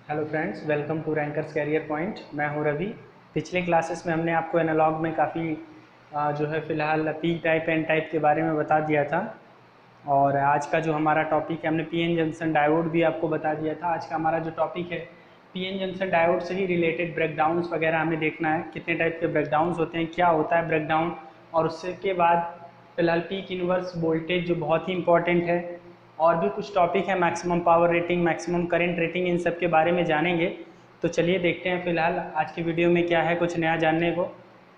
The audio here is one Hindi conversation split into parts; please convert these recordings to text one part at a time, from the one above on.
Hello friends, welcome to Rankers Career Point. मैं हूं रवि। पिछले क्लासेस में हमने आपको एनालॉग में काफ़ी जो है फ़िलहाल पी टाइप एन टाइप के बारे में बता दिया था। और आज का जो हमारा टॉपिक है, हमने पीएन जंक्शन डायोड भी आपको बता दिया था। आज का हमारा जो टॉपिक है पीएन जंक्शन डायोड से ही रिलेटेड ब्रेकडाउन्स वगैरह हमें देखना है, कितने टाइप के ब्रेकडाउन्स होते हैं, क्या होता है ब्रेकडाउन। और उसके बाद फ़िलहाल पीक इनवर्स वोल्टेज जो बहुत ही इंपॉर्टेंट है, और भी कुछ टॉपिक है, maximum power rating, maximum current rating, इन सब के बारे में जानेंगे। तो चलिए देखते हैं फ़िलहाल आज की वीडियो में क्या है कुछ नया जानने को।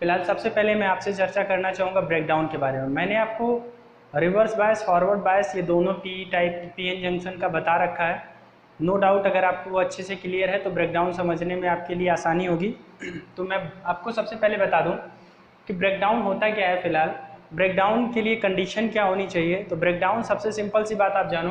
फ़िलहाल सबसे पहले मैं आपसे चर्चा करना चाहूँगा ब्रेकडाउन के बारे में। मैंने आपको रिवर्स बायस, फॉरवर्ड बायस, ये दोनों पी टाइप पीएन जंक्शन का बता रखा है। नो डाउट अगर आपको वो अच्छे से क्लियर है तो ब्रेकडाउन समझने में आपके लिए आसानी होगी। तो मैं आपको सबसे पहले बता दूं कि ब्रेकडाउन होता क्या है। फिलहाल ब्रेकडाउन के लिए कंडीशन क्या होनी चाहिए। तो ब्रेकडाउन, सबसे सिंपल सी बात आप जानो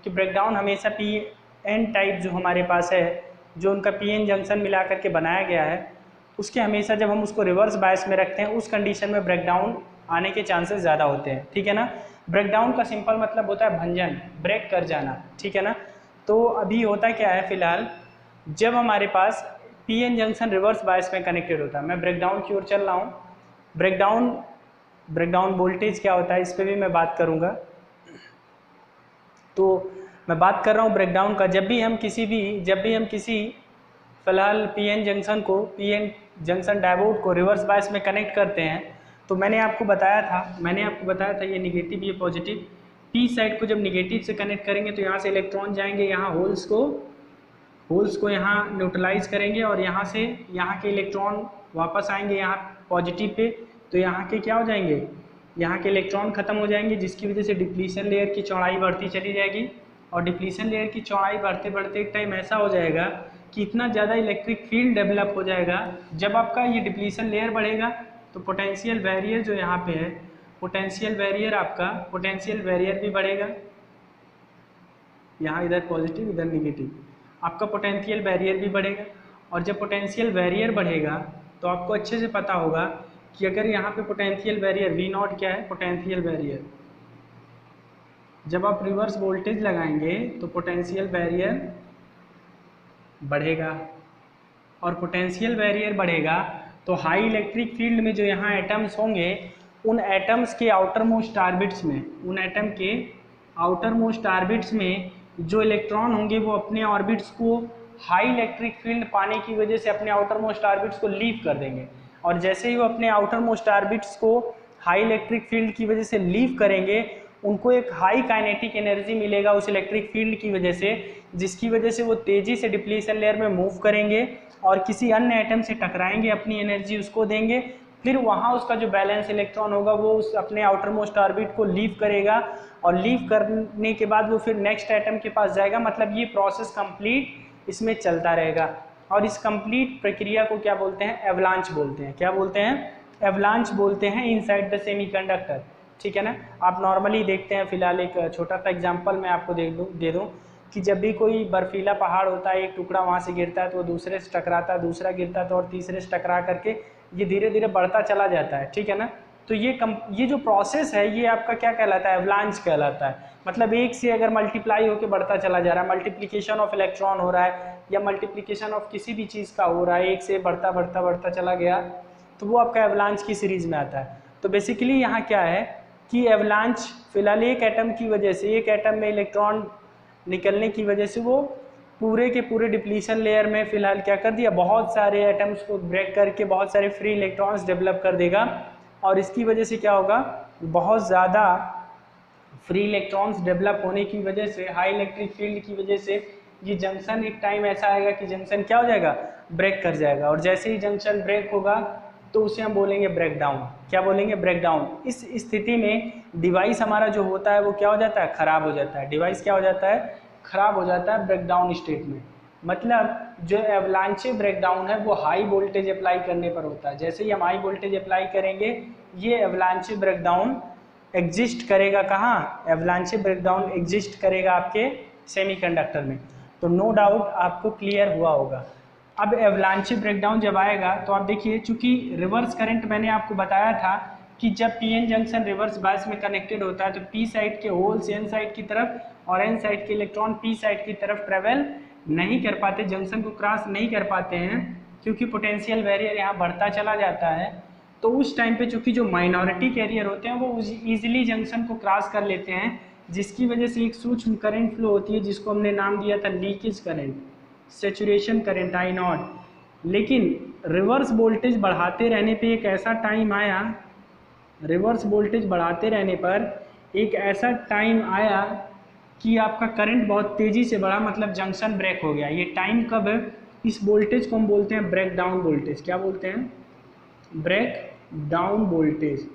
कि ब्रेकडाउन हमेशा पी एन टाइप जो हमारे पास है, जो उनका पी एन जंक्शन मिला करके बनाया गया है, उसके हमेशा जब हम उसको रिवर्स बायस में रखते हैं उस कंडीशन में ब्रेकडाउन आने के चांसेस ज़्यादा होते हैं। ठीक है ना। ब्रेकडाउन का सिंपल मतलब होता है भंजन, ब्रेक कर जाना। ठीक है ना। तो अभी होता क्या है, फिलहाल जब हमारे पास पीएन जंक्शन रिवर्स बायस में कनेक्टेड होता है, मैं ब्रेकडाउन की ओर चल रहा हूँ। ब्रेकडाउन ब्रेकडाउन वोल्टेज क्या होता है इस पर भी मैं बात करूँगा। तो मैं बात कर रहा हूँ ब्रेकडाउन का। जब भी हम किसी फिलहाल पीएन जंक्शन को, पीएन जंक्शन डायोड को रिवर्स बायस में कनेक्ट करते हैं, तो मैंने आपको बताया था ये निगेटिव, ये पॉजिटिव। पी साइड को जब निगेटिव से कनेक्ट करेंगे तो यहाँ से इलेक्ट्रॉन जाएंगे, यहाँ होल्स को यहाँ न्यूट्रलाइज करेंगे, और यहाँ से यहाँ के इलेक्ट्रॉन वापस आएंगे यहाँ पॉजिटिव पे। तो यहाँ के क्या हो जाएंगे, यहाँ के इलेक्ट्रॉन खत्म हो जाएंगे, जिसकी वजह से डिप्लीशन लेयर की चौड़ाई बढ़ती चली जाएगी। और डिप्लीशन लेयर की चौड़ाई बढ़ते बढ़ते एक टाइम ऐसा हो जाएगा कि इतना ज़्यादा इलेक्ट्रिक फील्ड डेवलप हो जाएगा। जब आपका ये डिप्लीशन लेयर बढ़ेगा तो पोटेंशियल बैरियर जो यहाँ पे है, पोटेंशियल बैरियर भी बढ़ेगा। यहाँ इधर पॉजिटिव इधर निगेटिव, आपका पोटेंशियल बैरियर भी बढ़ेगा। और जब पोटेंशियल बैरियर बढ़ेगा तो आपको अच्छे से पता होगा कि अगर यहाँ पे पोटेंशियल बैरियर वी नॉट क्या है, पोटेंशियल बैरियर, जब आप रिवर्स वोल्टेज लगाएंगे तो पोटेंशियल बैरियर बढ़ेगा। और पोटेंशियल बैरियर बढ़ेगा तो हाई इलेक्ट्रिक फील्ड में जो यहाँ एटम्स होंगे, उन एटम्स के आउटर मोस्ट ऑर्बिट्स में, उन एटम के आउटर मोस्ट ऑर्बिट्स में जो इलेक्ट्रॉन होंगे वो अपने ऑर्बिट्स को हाई इलेक्ट्रिक फील्ड पाने की वजह से अपने आउटर मोस्ट ऑर्बिट्स को लीव कर देंगे। और जैसे ही वो अपने आउटर मोस्ट ऑर्बिट्स को हाई इलेक्ट्रिक फील्ड की वजह से लीव करेंगे, उनको एक हाई काइनेटिक एनर्जी मिलेगा उस इलेक्ट्रिक फील्ड की वजह से, जिसकी वजह से वो तेज़ी से डिप्लीशन लेयर में मूव करेंगे और किसी अन्य एटम से टकराएंगे, अपनी एनर्जी उसको देंगे। फिर वहाँ उसका जो बैलेंस इलेक्ट्रॉन होगा वो उस अपने आउटर मोस्ट ऑर्बिट को लीव करेगा, और लीव करने के बाद वो फिर नेक्स्ट एटम के पास जाएगा। मतलब ये प्रोसेस कंप्लीट इसमें चलता रहेगा। और इस कंप्लीट प्रक्रिया को क्या बोलते हैं, एवलांच बोलते हैं। क्या बोलते हैं, एवलांच बोलते हैं इनसाइड द सेमीकंडक्टर। ठीक है ना। आप नॉर्मली देखते हैं, फिलहाल एक छोटा सा एग्जांपल मैं आपको दे दूं कि जब भी कोई बर्फीला पहाड़ होता है, एक टुकड़ा वहाँ से गिरता है तो वो दूसरे से टकराता है, दूसरा गिरता है तो और तीसरे से टकरा करके ये धीरे धीरे बढ़ता चला जाता है। ठीक है ना। तो ये जो प्रोसेस है ये आपका क्या कहलाता है, एवलांच कहलाता है। मतलब एक से अगर मल्टीप्लाई होकर बढ़ता चला जा रहा है, मल्टीप्लिकेशन ऑफ इलेक्ट्रॉन हो रहा है या मल्टीप्लिकेशन ऑफ किसी भी चीज़ का हो रहा है, एक से बढ़ता बढ़ता बढ़ता चला गया, तो वो आपका एवलांच की सीरीज में आता है। तो बेसिकली यहाँ क्या है कि एवलांच फिलहाल एक एटम की वजह से, एक एटम में इलेक्ट्रॉन निकलने की वजह से वो पूरे के पूरे डिप्लीशन लेयर में फिलहाल क्या कर दिया, बहुत सारे एटम्स को ब्रेक करके बहुत सारे फ्री इलेक्ट्रॉन्स डेवलप कर देगा। और इसकी वजह से क्या होगा, बहुत ज़्यादा फ्री इलेक्ट्रॉन्स डेवलप होने की वजह से, हाई इलेक्ट्रिक फील्ड की वजह से ये जंक्शन एक टाइम ऐसा आएगा कि जंक्शन क्या हो जाएगा, ब्रेक कर जाएगा। और जैसे ही जंक्शन ब्रेक होगा तो उसे हम बोलेंगे ब्रेकडाउन। क्या बोलेंगे, ब्रेकडाउन। इस स्थिति में डिवाइस हमारा जो होता है वो क्या हो जाता है, खराब हो जाता है। डिवाइस क्या हो जाता है, खराब हो जाता है ब्रेकडाउन स्टेट में। मतलब जो एवलांचे ब्रेकडाउन है वो हाई वोल्टेज अप्लाई करने पर होता है। जैसे ही हम हाई वोल्टेज अप्लाई करेंगे ये एवलांचे ब्रेकडाउन एग्जिस्ट करेगा। कहाँ, एवलांचे ब्रेकडाउन एग्जिस्ट करेगा आपके सेमीकंडक्टर में। तो नो डाउट आपको क्लियर हुआ होगा। अब एवलांचे ब्रेकडाउन जब आएगा तो आप देखिए, चूंकि रिवर्स करंट मैंने आपको बताया था कि जब P N junction reverse bias में कनेक्टेड होता है तो पी साइड के होल्स एन साइड की तरफ और एन साइड के इलेक्ट्रॉन पी साइड की तरफ ट्रेवल नहीं कर पाते, जंक्शन को क्रॉस नहीं कर पाते हैं, क्योंकि पोटेंशियल बैरियर यहाँ बढ़ता चला जाता है। तो उस टाइम पे चूँकि जो माइनॉरिटी कैरियर होते हैं वो ईजिली जंक्शन को क्रॉस कर लेते हैं, जिसकी वजह से एक सूक्ष्म करंट फ्लो होती है जिसको हमने नाम दिया था leakage current, saturation current I not. लेकिन रिवर्स वोल्टेज बढ़ाते रहने पे एक ऐसा टाइम आया, रिवर्स वोल्टेज बढ़ाते रहने पर एक ऐसा टाइम आया कि आपका करंट बहुत तेज़ी से बढ़ा, मतलब जंक्शन ब्रेक हो गया। ये टाइम कब है? इस वोल्टेज को हम बोलते हैं ब्रेक डाउन वोल्टेज। क्या बोलते हैं? Breakdown voltage,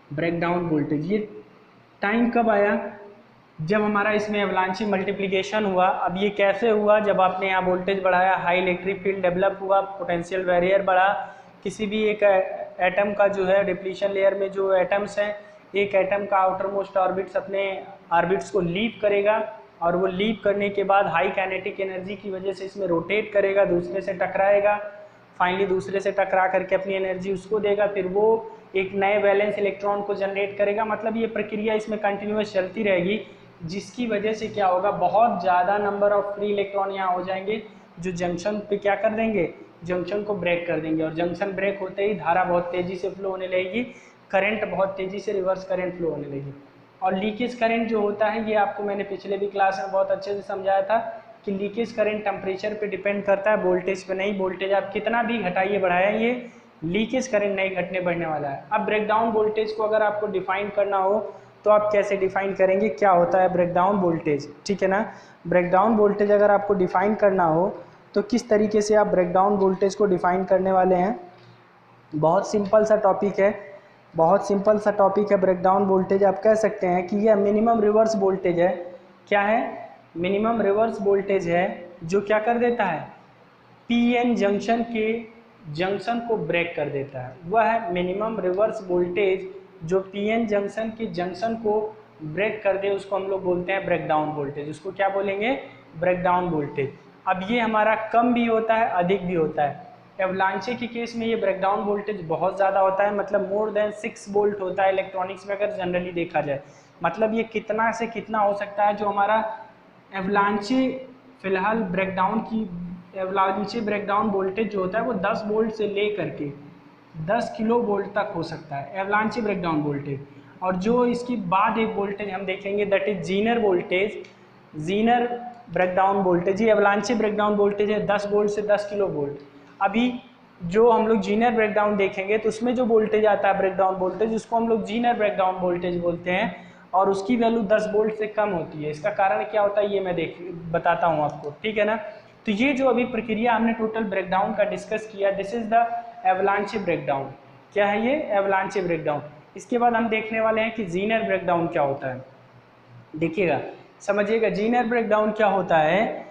breakdown voltage. ये टाइम कब आया? जब हमारा इसमें एवलांची मल्टीप्लिकेशन हुआ। अब ये कैसे हुआ? जब आपने यहाँ वोल्टेज बढ़ाया, हाई इलेक्ट्रिक फील्ड डेवलप हुआ, पोटेंशियल बैरियर बढ़ा, किसी भी एक एटम का जो है डिप्लीशन लेयर में जो एटम्स हैं, एक एटम का आउटर मोस्ट ऑर्बिट्स अपने ऑर्बिट्स को लीव करेगा और वो लीव करने के बाद हाई काइनेटिक एनर्जी की वजह से इसमें रोटेट करेगा, दूसरे से टकराएगा, फाइनली दूसरे से टकरा करके अपनी एनर्जी उसको देगा, फिर वो एक नए वैलेंस इलेक्ट्रॉन को जनरेट करेगा। मतलब ये प्रक्रिया इसमें कंटिन्यूस चलती रहेगी, जिसकी वजह से क्या होगा, बहुत ज़्यादा नंबर ऑफ फ्री इलेक्ट्रॉन यहाँ हो जाएंगे जो जंक्शन पे क्या कर देंगे, जंक्शन को ब्रेक कर देंगे। और जंक्शन ब्रेक होते ही धारा बहुत तेज़ी से फ्लो होने लगेगी, करंट बहुत तेज़ी से रिवर्स करंट फ्लो होने लगेगी। और लीकेज करंट जो होता है, ये आपको मैंने पिछले भी क्लास में बहुत अच्छे से समझाया था कि लीकेज करंट टेम्परेचर पे डिपेंड करता है, वोल्टेज पे नहीं। वोल्टेज आप कितना भी घटाइए बढ़ाइए, लीकेज करंट नहीं घटने बढ़ने वाला है। अब ब्रेकडाउन वोल्टेज को अगर आपको डिफाइन करना हो तो आप कैसे डिफाइन करेंगे, क्या होता है ब्रेकडाउन वोल्टेज, ठीक है ना। ब्रेकडाउन वोल्टेज अगर आपको डिफाइन करना हो तो किस तरीके से आप ब्रेकडाउन वोल्टेज को डिफाइन करने वाले हैं? बहुत सिंपल सा टॉपिक है, बहुत सिंपल सा टॉपिक है ब्रेकडाउन वोल्टेज। आप कह सकते हैं कि यह मिनिमम रिवर्स वोल्टेज है। क्या है? मिनिमम रिवर्स वोल्टेज है जो क्या कर देता है, पीएन जंक्शन को ब्रेक कर देता है। वह है मिनिमम रिवर्स वोल्टेज जो पीएन जंक्शन के जंक्शन को ब्रेक कर दे, उसको हम लोग बोलते हैं ब्रेकडाउन वोल्टेज। उसको क्या बोलेंगे? Breakdown voltage. अब ये हमारा कम भी होता है, अधिक भी होता है। एवलांचे के केस में ये ब्रेकडाउन वोल्टेज बहुत ज़्यादा होता है, मतलब मोर देन 6 वोल्ट होता है इलेक्ट्रॉनिक्स में अगर जनरली देखा जाए। मतलब ये कितना से कितना हो सकता है, जो हमारा एवलांचे फिलहाल ब्रेकडाउन की एवलांचे ब्रेकडाउन वोल्टेज जो होता है वो 10 वोल्ट से ले करके 10 किलो वोल्ट तक हो सकता है एवलांचे ब्रेकडाउन वोल्टेज। और जो इसकी बाद एक वोल्टेज हम देखेंगे that is Zener voltage, Zener breakdown voltage. ये एवलांचे ब्रेकडाउन वोल्टेज है 10 वोल्ट से 10 किलो वोल्ट। अभी जो हम लोग जीनर ब्रेकडाउन देखेंगे तो उसमें जो वोल्टेज आता है ब्रेकडाउन वोल्टेज, उसको हम लोग जीनर ब्रेकडाउन वोल्टेज बोलते हैं और उसकी वैल्यू 10 वोल्ट से कम होती है। इसका कारण क्या होता है ये मैं बताता हूँ आपको, ठीक है ना। तो ये जो अभी प्रक्रिया हमने टोटल ब्रेकडाउन का डिस्कस किया, दिस इज द एवलांचे ब्रेकडाउन। क्या है ये? एवलांचे ब्रेकडाउन। इसके बाद हम देखने वाले हैं कि जीनर ब्रेकडाउन क्या होता है। देखिएगा, समझिएगा, जीनर ब्रेकडाउन क्या होता है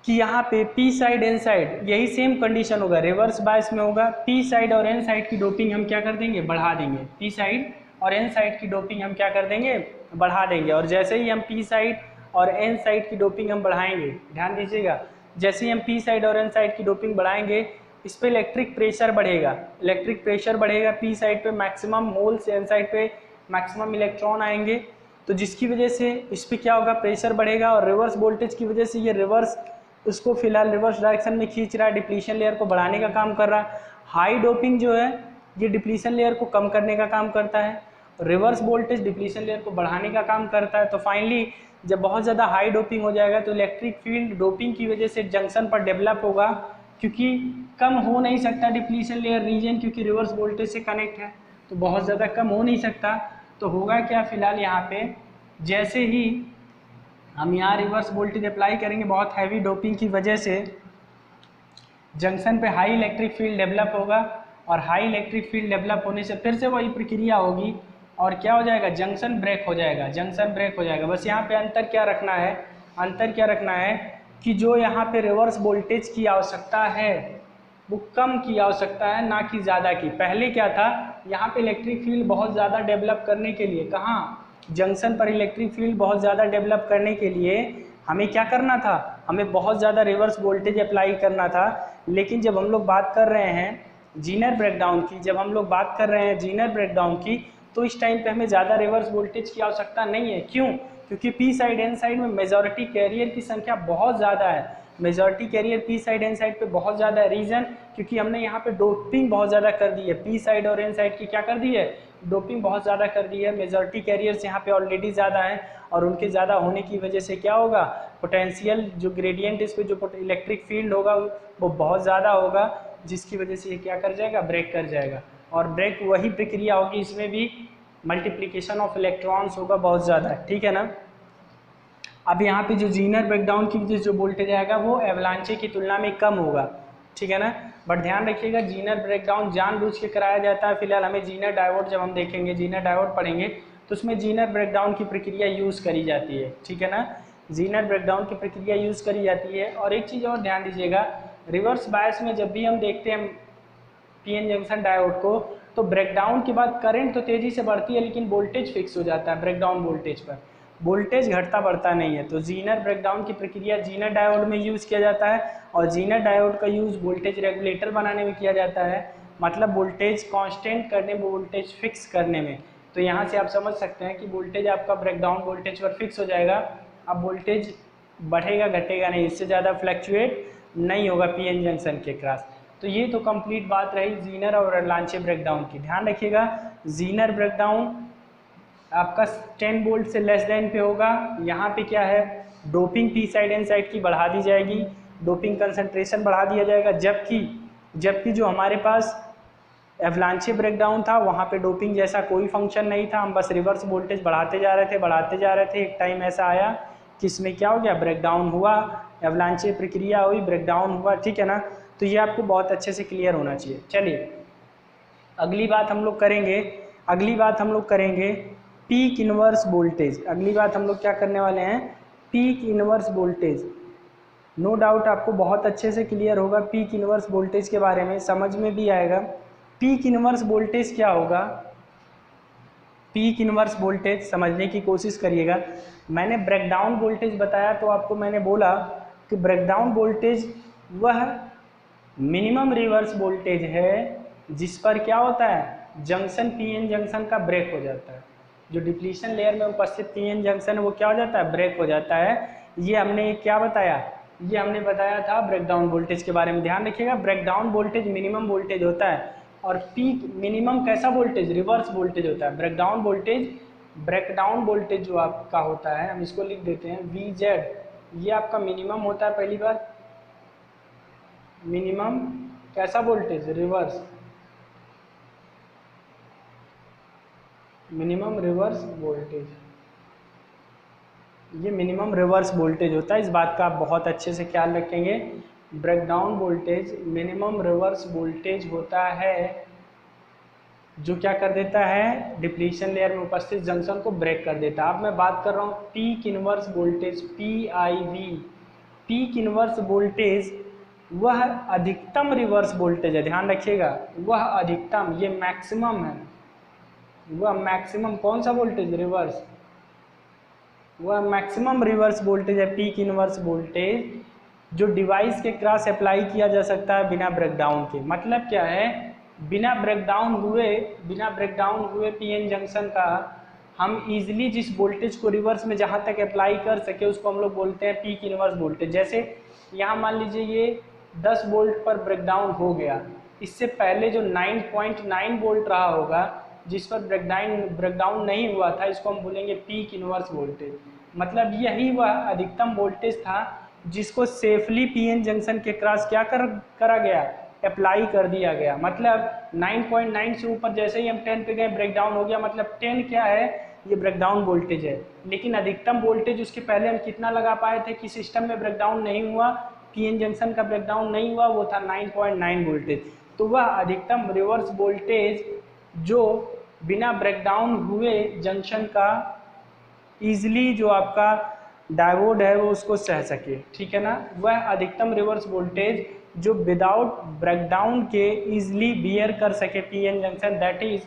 कि यहाँ पे पी साइड एन साइड यही सेम कंडीशन होगा, रिवर्स बायस में होगा। पी साइड और एन साइड की डोपिंग हम क्या कर देंगे, बढ़ा देंगे। पी साइड और एन साइड की डोपिंग हम क्या कर देंगे, बढ़ा देंगे। और जैसे ही हम पी साइड और एन साइड की डोपिंग हम बढ़ाएंगे, ध्यान दीजिएगा, जैसे ही हम पी साइड और एन साइड की डोपिंग बढ़ाएंगे इस पर इलेक्ट्रिक प्रेशर बढ़ेगा। इलेक्ट्रिक प्रेशर बढ़ेगा, पी साइड पे मैक्सिमम होल्स, एन साइड पे मैक्सिमम इलेक्ट्रॉन आएंगे, तो जिसकी वजह से इस पर क्या होगा, प्रेशर बढ़ेगा। और रिवर्स वोल्टेज की वजह से ये रिवर्स उसको फिलहाल रिवर्स डायरेक्शन में खींच रहा है, डिप्लीशन लेयर को बढ़ाने का काम कर रहा है। हाई डोपिंग जो है ये डिप्लीशन लेयर को कम करने का काम करता है, रिवर्स वोल्टेज डिप्लीशन लेयर को बढ़ाने का काम करता है। तो फाइनली जब बहुत ज़्यादा हाई डोपिंग हो जाएगा तो इलेक्ट्रिक फील्ड डोपिंग की वजह से जंक्शन पर डेवलप होगा, क्योंकि कम हो नहीं सकता डिप्लीशन लेयर रीजन, क्योंकि रिवर्स वोल्टेज से कनेक्ट है, तो बहुत ज़्यादा कम हो नहीं सकता। तो होगा क्या, फिलहाल यहाँ पे जैसे ही हम यहाँ रिवर्स वोल्टेज अप्लाई करेंगे, बहुत हैवी डोपिंग की वजह से जंक्शन पे हाई इलेक्ट्रिक फील्ड डेवलप होगा, और हाई इलेक्ट्रिक फील्ड डेवलप होने से फिर से वही प्रक्रिया होगी और क्या हो जाएगा, जंक्शन ब्रेक हो जाएगा, जंक्शन ब्रेक हो जाएगा। बस यहाँ पे अंतर क्या रखना है, अंतर क्या रखना है कि जो यहाँ पे रिवर्स वोल्टेज की आवश्यकता है वो कम की आवश्यकता है, ना कि ज़्यादा की। पहले क्या था, यहाँ पे इलेक्ट्रिक फील्ड बहुत ज़्यादा डेवलप करने के लिए, कहाँ, जंक्शन पर इलेक्ट्रिक फील्ड बहुत ज़्यादा डेवलप करने के लिए हमें क्या करना था, हमें बहुत ज़्यादा रिवर्स वोल्टेज अप्लाई करना था। लेकिन जब हम लोग बात कर रहे हैं जीनर ब्रेकडाउन की, जब हम लोग बात कर रहे हैं जीनर ब्रेकडाउन की, तो इस टाइम पे हमें ज़्यादा रिवर्स वोल्टेज की आवश्यकता नहीं है। क्यों? क्योंकि पी साइड एन साइड में मेजॉरिटी कैरियर की संख्या बहुत ज़्यादा है, majority carrier P side N side पे बहुत ज़्यादा है। रीज़न क्योंकि हमने यहाँ पे डोपिंग बहुत ज़्यादा कर दी है, पी साइड और एन साइड की क्या कर दी है, डोपिंग बहुत ज़्यादा कर दी है। मेजॉरिटी कैरियर्स यहाँ पे ऑलरेडी ज़्यादा है और उनके ज़्यादा होने की वजह से क्या होगा, पोटेंशियल जो ग्रेडियंट इस पर जो इलेक्ट्रिक फील्ड होगा वो बहुत ज़्यादा होगा, जिसकी वजह से ये क्या कर जाएगा, ब्रेक कर जाएगा। और ब्रेक वही प्रक्रिया होगी, इसमें भी मल्टीप्लिकेशन ऑफ इलेक्ट्रॉन्स होगा बहुत ज़्यादा, ठीक है ना। अब यहाँ पे जो जीनर ब्रेकडाउन की वजह से जो वोल्टेज आएगा वो एवलांचे की तुलना में कम होगा, ठीक है ना। बट ध्यान रखिएगा जीनर ब्रेकडाउन जानबूझ के कराया जाता है। फिलहाल हमें जीनर डायोड, जब हम देखेंगे जीनर डायोड पढ़ेंगे तो उसमें जीनर ब्रेकडाउन की प्रक्रिया यूज़ करी जाती है, ठीक है ना। जीनर ब्रेकडाउन की प्रक्रिया यूज़ करी जाती है। और एक चीज़ और ध्यान दीजिएगा, रिवर्स बायस में जब भी हम देखते हैं पीएन जंक्शन डायोड को, तो ब्रेकडाउन के बाद करंट तो तेज़ी से बढ़ती है लेकिन वोल्टेज फिक्स हो जाता है ब्रेकडाउन वोल्टेज पर, वोल्टेज घटता बढ़ता नहीं है। तो जीनर ब्रेकडाउन की प्रक्रिया जीनर डायोड में यूज़ किया जाता है और जीनर डायोड का यूज़ वोल्टेज रेगुलेटर बनाने में किया जाता है, मतलब वोल्टेज कांस्टेंट करने में, वोल्टेज फिक्स करने में। तो यहाँ से आप समझ सकते हैं कि वोल्टेज आपका ब्रेकडाउन वोल्टेज पर फिक्स हो जाएगा। अब वोल्टेज बढ़ेगा घटेगा नहीं, इससे ज़्यादा फ्लैक्चुएट नहीं होगा पीएन जंक्शन के क्रॉस। तो ये तो कंप्लीट बात रही जीनर और एवलांचे ब्रेकडाउन की। ध्यान रखिएगा जीनर ब्रेकडाउन आपका 10 वोल्ट से लेस देन पे होगा। यहाँ पे क्या है, doping P side N side की बढ़ा दी जाएगी, डोपिंग कंसंट्रेशन बढ़ा दिया जाएगा। जबकि जो हमारे पास एवलांचे ब्रेकडाउन था वहाँ पे डोपिंग जैसा कोई फंक्शन नहीं था, हम बस रिवर्स वोल्टेज बढ़ाते जा रहे थे। एक टाइम ऐसा आया कि इसमें क्या हो गया, ब्रेकडाउन हुआ, एवलांचे प्रक्रिया हुई, ब्रेकडाउन हुआ, ठीक है ना। तो ये आपको बहुत अच्छे से क्लियर होना चाहिए। चलिए अगली बात हम लोग करेंगे पीक इनवर्स वोल्टेज। अगली बात हम लोग क्या करने वाले हैं, peak inverse voltage. No doubt आपको बहुत अच्छे से क्लियर होगा पीक इनवर्स वोल्टेज के बारे में, समझ में भी आएगा। पीक इनवर्स वोल्टेज क्या होगा, पीक इनवर्स वोल्टेज समझने की कोशिश करिएगा। मैंने ब्रेकडाउन वोल्टेज बताया तो आपको मैंने बोला कि ब्रेकडाउन वोल्टेज वह मिनिमम रिवर्स वोल्टेज है जिस पर क्या होता है, जंक्शन पीएन जंक्शन का ब्रेक हो जाता है। जो डिप्लीशन लेयर में उपस्थित पीएन जंक्शन है वो क्या हो जाता है, ब्रेक हो जाता है। ये हमने क्या बताया, ये हमने बताया था ब्रेकडाउन वोल्टेज के बारे में। ध्यान रखिएगा ब्रेकडाउन वोल्टेज मिनिमम वोल्टेज होता है और पीक मिनिमम कैसा वोल्टेज, रिवर्स वोल्टेज होता है। ब्रेकडाउन वोल्टेज जो आपका होता है, हम इसको लिख देते हैं VZ, ये आपका मिनिमम होता है। पहली बार मिनिमम कैसा voltage, reverse, minimum reverse voltage, ये मिनिमम रिवर्स वोल्टेज होता है। इस बात का आप बहुत अच्छे से ख्याल रखेंगे। Breakdown voltage minimum reverse voltage होता है जो क्या कर देता है, डिप्लीशन लेयर में उपस्थित जंक्शन को ब्रेक कर देता है। अब मैं बात कर रहा हूँ peak inverse voltage, PIV। Peak inverse voltage वह अधिकतम रिवर्स वोल्टेज है। ध्यान रखिएगा वह अधिकतम, ये मैक्सिमम है, वह मैक्सिमम कौन सा वोल्टेज, रिवर्स, वह मैक्सिमम रिवर्स वोल्टेज है पीक इनवर्स वोल्टेज जो डिवाइस के क्रॉस अप्लाई किया जा सकता है बिना ब्रेकडाउन के। मतलब क्या है, बिना ब्रेकडाउन हुए पीएन जंक्शन का हम इजीली जिस वोल्टेज को रिवर्स में जहाँ तक अप्लाई कर सके उसको हम लोग बोलते हैं पीक इनवर्स वोल्टेज। जैसे यहाँ मान लीजिए ये 10 वोल्ट पर ब्रेकडाउन हो गया, इससे पहले जो 9.9 वोल्ट रहा होगा जिस पर ब्रेकडाउन नहीं हुआ था, इसको हम बोलेंगे पीक इनवर्स वोल्टेज। मतलब यही वह अधिकतम वोल्टेज था जिसको सेफली पीएन जंक्शन के क्रॉस क्या करा गया, अप्लाई कर दिया गया। मतलब 9.9 से ऊपर जैसे ही हम 10 पे गए ब्रेकडाउन हो गया, मतलब 10 क्या है, ये ब्रेकडाउन वोल्टेज है। लेकिन अधिकतम वोल्टेज उसके पहले हम कितना लगा पाए थे कि सिस्टम में ब्रेकडाउन नहीं हुआ, पीएन जंक्शन का ब्रेकडाउन नहीं हुआ, वो था 9.9 वोल्टेज। तो वह अधिकतम रिवर्स वोल्टेज जो बिना ब्रेकडाउन हुए जंक्शन का ईजिली जो आपका डायोड है वो उसको सह सके, ठीक है ना। वह अधिकतम रिवर्स वोल्टेज जो विदाउट ब्रेकडाउन के ईजिली बियर कर सके PN junction, that is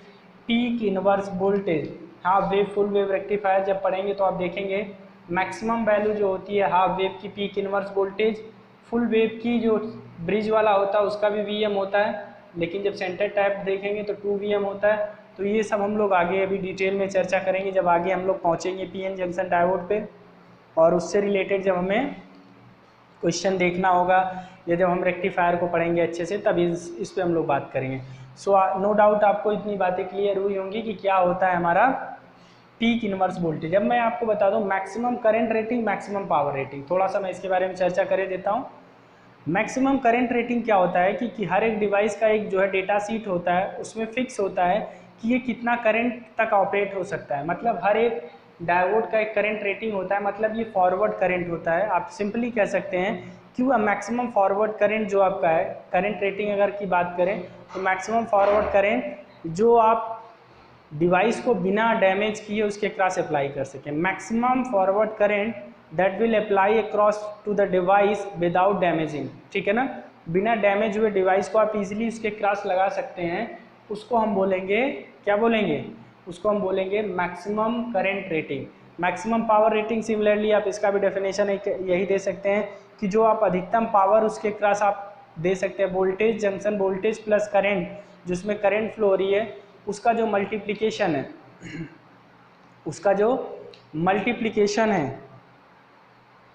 peak inverse voltage. Half wave full wave rectifier जब पढ़ेंगे तो आप देखेंगे मैक्सिमम वैल्यू जो होती है हाफ वेव की peak inverse voltage, full wave की जो ब्रिज वाला होता है उसका भी VM होता है, लेकिन जब सेंटर टैप देखेंगे तो 2Vm होता है। तो ये सब हम लोग आगे अभी डिटेल में चर्चा करेंगे जब आगे हम लोग पहुँचेंगे PN जंक्शन डायोड पे, और उससे रिलेटेड जब हमें क्वेश्चन देखना होगा या जब हम रेक्टिफायर को पढ़ेंगे अच्छे से तब इस पे हम लोग बात करेंगे। सो नो डाउट आपको इतनी बातें क्लियर हुई होंगी कि क्या होता है हमारा पीक इनवर्स वोल्टेज। अब मैं आपको बता दूं maximum current rating, maximum power rating, थोड़ा सा मैं इसके बारे में चर्चा कर देता हूं। मैक्सिमम करंट रेटिंग क्या होता है कि हर एक डिवाइस का एक जो है डेटा सीट होता है, उसमें फिक्स होता है कि ये कितना करंट तक ऑपरेट हो सकता है। मतलब हर एक डायोड का एक करंट रेटिंग होता है, मतलब ये फॉरवर्ड करंट होता है। आप सिंपली कह सकते हैं कि वह मैक्सिमम फॉरवर्ड करंट जो आपका है, करंट रेटिंग अगर की बात करें तो मैक्सिमम फॉरवर्ड करंट जो आप डिवाइस को बिना डैमेज किए उसके क्रॉस अप्लाई कर सकें। Maximum forward current that will apply across to the device without damaging, ठीक है ना, बिना डैमेज हुए डिवाइस को आप इजीली उसके क्रॉस लगा सकते हैं, उसको हम बोलेंगे, क्या बोलेंगे, उसको हम बोलेंगे maximum current rating. Maximum power rating similarly आप इसका भी डेफिनेशन यही दे सकते हैं कि जो आप अधिकतम पावर उसके क्रॉस आप दे सकते हैं। Voltage junction voltage plus current, जिसमें करंट फ्लो हो रही है, उसका जो मल्टीप्लिकेशन है, उसका जो मल्टीप्लिकेशन है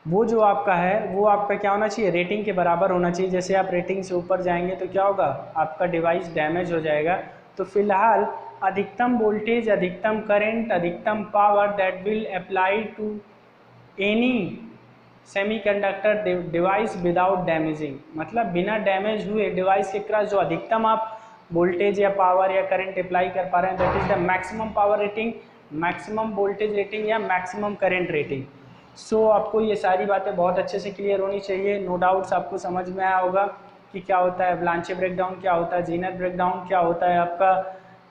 वो जो आपका है वो आपका क्या होना चाहिए, रेटिंग के बराबर होना चाहिए। जैसे आप रेटिंग से ऊपर जाएंगे तो क्या होगा, आपका डिवाइस डैमेज हो जाएगा। तो फिलहाल अधिकतम वोल्टेज, अधिकतम करंट, अधिकतम power that will apply to any semiconductor device without damaging, मतलब बिना डैमेज हुए डिवाइस के क्रॉस जो अधिकतम आप वोल्टेज या पावर या करंट अप्लाई कर पा रहे हैं, that is the maximum power rating, maximum voltage rating या मैक्सिमम करंट रेटिंग। सो आपको ये सारी बातें बहुत अच्छे से क्लियर होनी चाहिए। नो डाउट्स आपको समझ में आया होगा कि क्या होता है ब्लांचे ब्रेकडाउन, क्या होता है जीनर ब्रेकडाउन, क्या होता है आपका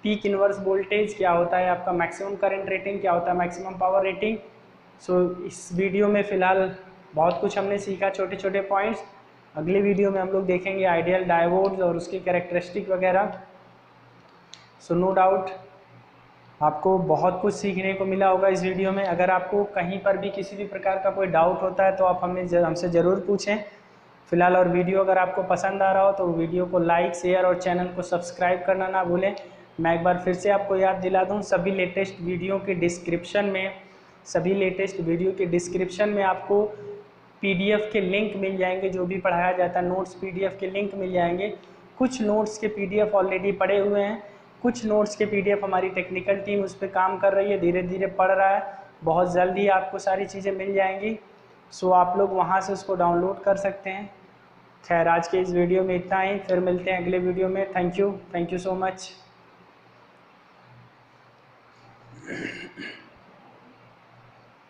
पीक इनवर्स वोल्टेज, क्या होता है आपका मैक्सिमम करंट रेटिंग, क्या होता है मैक्सिमम पावर रेटिंग। सो इस वीडियो में फ़िलहाल बहुत कुछ हमने सीखा, छोटे छोटे पॉइंट्स। अगले वीडियो में हम लोग देखेंगे आइडियल डायोड्स और उसकी कैरेक्टरिस्टिक वगैरह। सो नो डाउट आपको बहुत कुछ सीखने को मिला होगा इस वीडियो में। अगर आपको कहीं पर भी किसी भी प्रकार का कोई डाउट होता है तो आप हमसे ज़रूर पूछें। फिलहाल और वीडियो अगर आपको पसंद आ रहा हो तो वीडियो को लाइक, शेयर और चैनल को सब्सक्राइब करना ना भूलें। मैं एक बार फिर से आपको याद दिला दूं, सभी लेटेस्ट वीडियो के डिस्क्रिप्शन में आपको PDF के लिंक मिल जाएंगे, जो भी पढ़ाया जाता है नोट्स PDF के लिंक मिल जाएंगे। कुछ नोट्स के PDF ऑलरेडी पड़े हुए हैं, कुछ नोट्स के PDF हमारी टेक्निकल टीम उस पर काम कर रही है, धीरे धीरे पढ़ रहा है, बहुत जल्दी आपको सारी चीज़ें मिल जाएंगी। सो आप लोग वहाँ से उसको डाउनलोड कर सकते हैं। खैर आज के इस वीडियो में इतना ही, फिर मिलते हैं अगले वीडियो में। Thank you so much.